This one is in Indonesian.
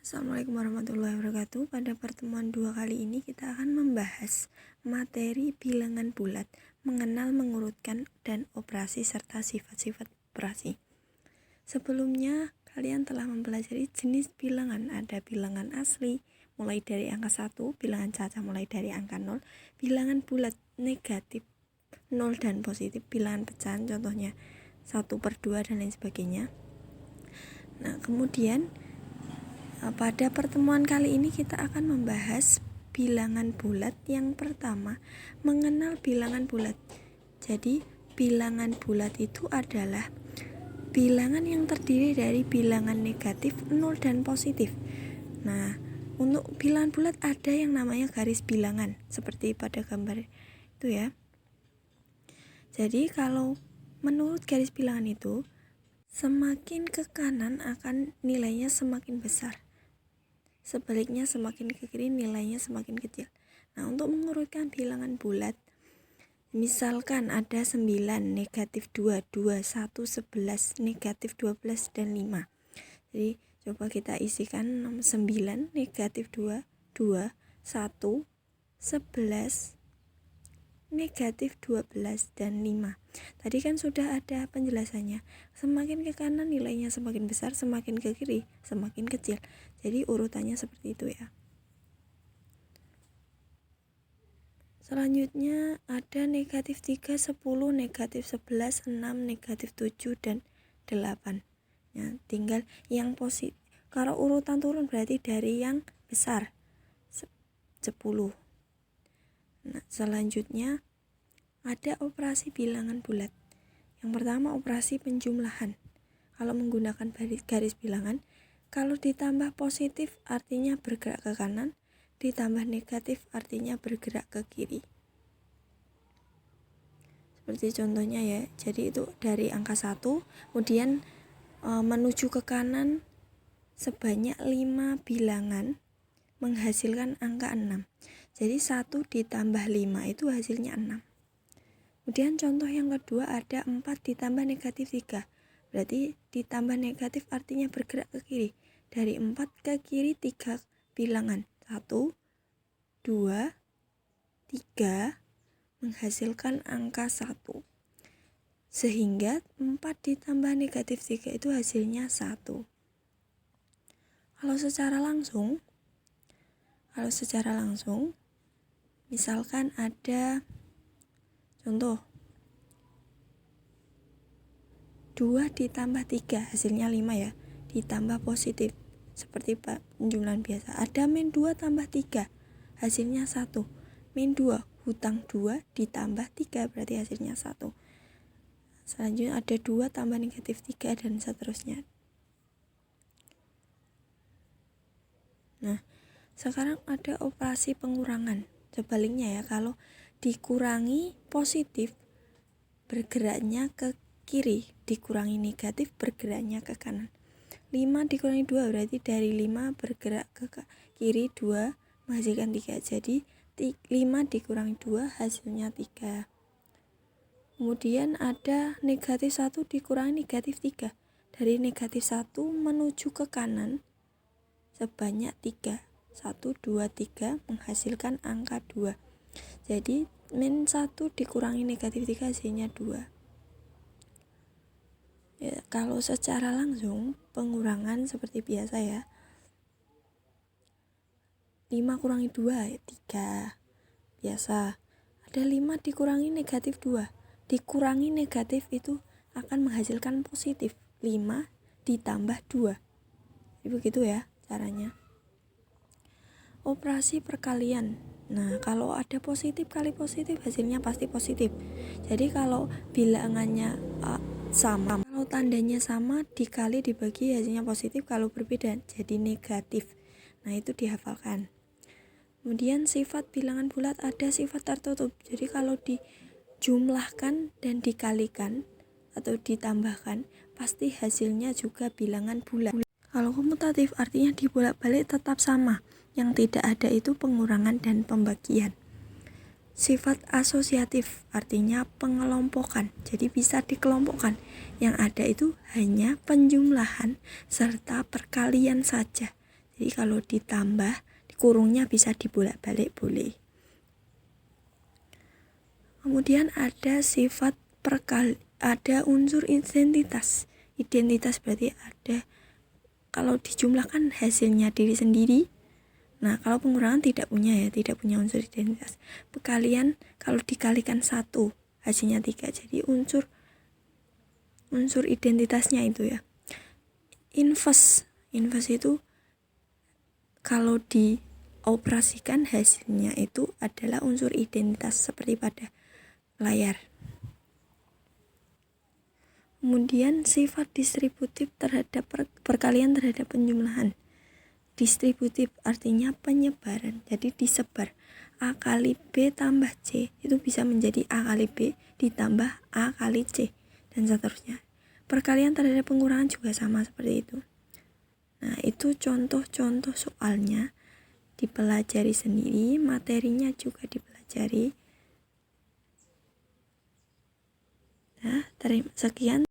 Assalamualaikum warahmatullahi wabarakatuh. Pada pertemuan 2 kali ini kita akan membahas materi bilangan bulat, mengenal, mengurutkan, dan operasi serta sifat-sifat operasi. Sebelumnya kalian telah mempelajari jenis bilangan. Ada bilangan asli mulai dari angka 1, bilangan caca mulai dari angka 0, bilangan bulat negatif 0 dan positif, bilangan pecahan contohnya 1/2 dan lain sebagainya. Nah, kemudian pada pertemuan kali ini kita akan membahas bilangan bulat. Yang pertama, mengenal bilangan bulat. Jadi, bilangan bulat itu adalah bilangan yang terdiri dari bilangan negatif, 0 dan positif. Nah, untuk bilangan bulat ada yang namanya garis bilangan, seperti pada gambar itu ya. Jadi, kalau menurut garis bilangan itu, semakin ke kanan akan nilainya semakin besar. Sebaliknya semakin ke kiri nilainya semakin kecil. Nah, untuk mengurutkan bilangan bulat, misalkan ada 9, negatif 2, 2, 1, 11, negatif 12, dan 5. Jadi, coba kita isikan 9, negatif 2, 2, 1, 11, negatif 12, dan 5. Tadi kan sudah ada penjelasannya. Semakin ke kanan nilainya semakin besar, semakin ke kiri semakin kecil. Jadi urutannya seperti itu ya. Selanjutnya ada negatif 3, 10, negatif 11, 6, negatif 7, dan 8. Ya, tinggal yang positif. Kalau urutan turun berarti dari yang besar 10. Nah, selanjutnya ada operasi bilangan bulat. Yang pertama, operasi penjumlahan. Kalau menggunakan garis bilangan, kalau ditambah positif artinya bergerak ke kanan, ditambah negatif artinya bergerak ke kiri. Seperti contohnya ya. Jadi itu dari angka 1, kemudian menuju ke kanan sebanyak 5 bilangan menghasilkan angka 6. Jadi 1 ditambah 5 itu hasilnya 6. Kemudian contoh yang kedua ada 4 ditambah negatif 3. Berarti ditambah negatif artinya bergerak ke kiri. Dari 4 ke kiri 3 bilangan. 1, 2, 3 menghasilkan angka 1. Sehingga 4 ditambah negatif 3 itu hasilnya 1. Kalau secara langsung misalkan ada contoh 2 ditambah 3 hasilnya 5 ya, ditambah positif seperti penjumlahan biasa. Ada min 2 tambah 3 hasilnya 1. Min 2 hutang 2 ditambah 3 berarti hasilnya 1. Selanjutnya ada 2 tambah negatif 3 dan seterusnya. Nah, sekarang ada operasi pengurangan. Sebaliknya ya, kalau dikurangi positif bergeraknya ke kiri, dikurangi negatif bergeraknya ke kanan. 5 dikurangi 2 berarti dari 5 bergerak ke kiri 2 menghasilkan 3. Jadi 5 dikurangi 2 hasilnya 3. Kemudian ada negatif 1 dikurangi negatif 3. Dari negatif 1 menuju ke kanan sebanyak 3. 1, 2, 3 menghasilkan angka 2. Jadi min 1 dikurangi negatif 3 hasilnya 2. Ya, kalau secara langsung pengurangan seperti biasa ya. 5 kurangi 2 3. Biasa. Ada 5 dikurangi negatif 2. Dikurangi negatif itu akan menghasilkan positif. 5 ditambah 2. Jadi begitu ya caranya. Operasi perkalian. Nah, kalau ada positif kali positif hasilnya pasti positif. Jadi kalau bilangannya sama, kalau tandanya sama dikali dibagi hasilnya positif, kalau berbeda jadi negatif. Nah, itu dihafalkan. Kemudian sifat bilangan bulat ada sifat tertutup. Jadi kalau dijumlahkan dan dikalikan atau ditambahkan pasti hasilnya juga bilangan bulat. Kalau komutatif artinya dibolak-balik tetap sama. Yang tidak ada itu pengurangan dan pembagian. Sifat asosiatif artinya pengelompokan. Jadi bisa dikelompokkan. Yang ada itu hanya penjumlahan serta perkalian saja. Jadi kalau ditambah, kurungnya bisa dibolak-balik boleh. Kemudian ada sifat ada unsur identitas. Identitas berarti ada, kalau dijumlahkan hasilnya diri sendiri. Nah, kalau pengurangan tidak punya unsur identitas. Perkalian kalau dikalikan 1 hasilnya 3. Jadi unsur identitasnya itu ya. Inverse itu kalau dioperasikan hasilnya itu adalah unsur identitas seperti pada layar. Kemudian sifat distributif terhadap perkalian terhadap penjumlahan. Distributif artinya penyebaran, jadi disebar. A kali B tambah C itu bisa menjadi A kali B ditambah A kali C dan seterusnya. Perkalian terhadap pengurangan juga sama seperti itu. Nah, itu contoh-contoh soalnya dipelajari sendiri, materinya juga dipelajari. Nah, sekian.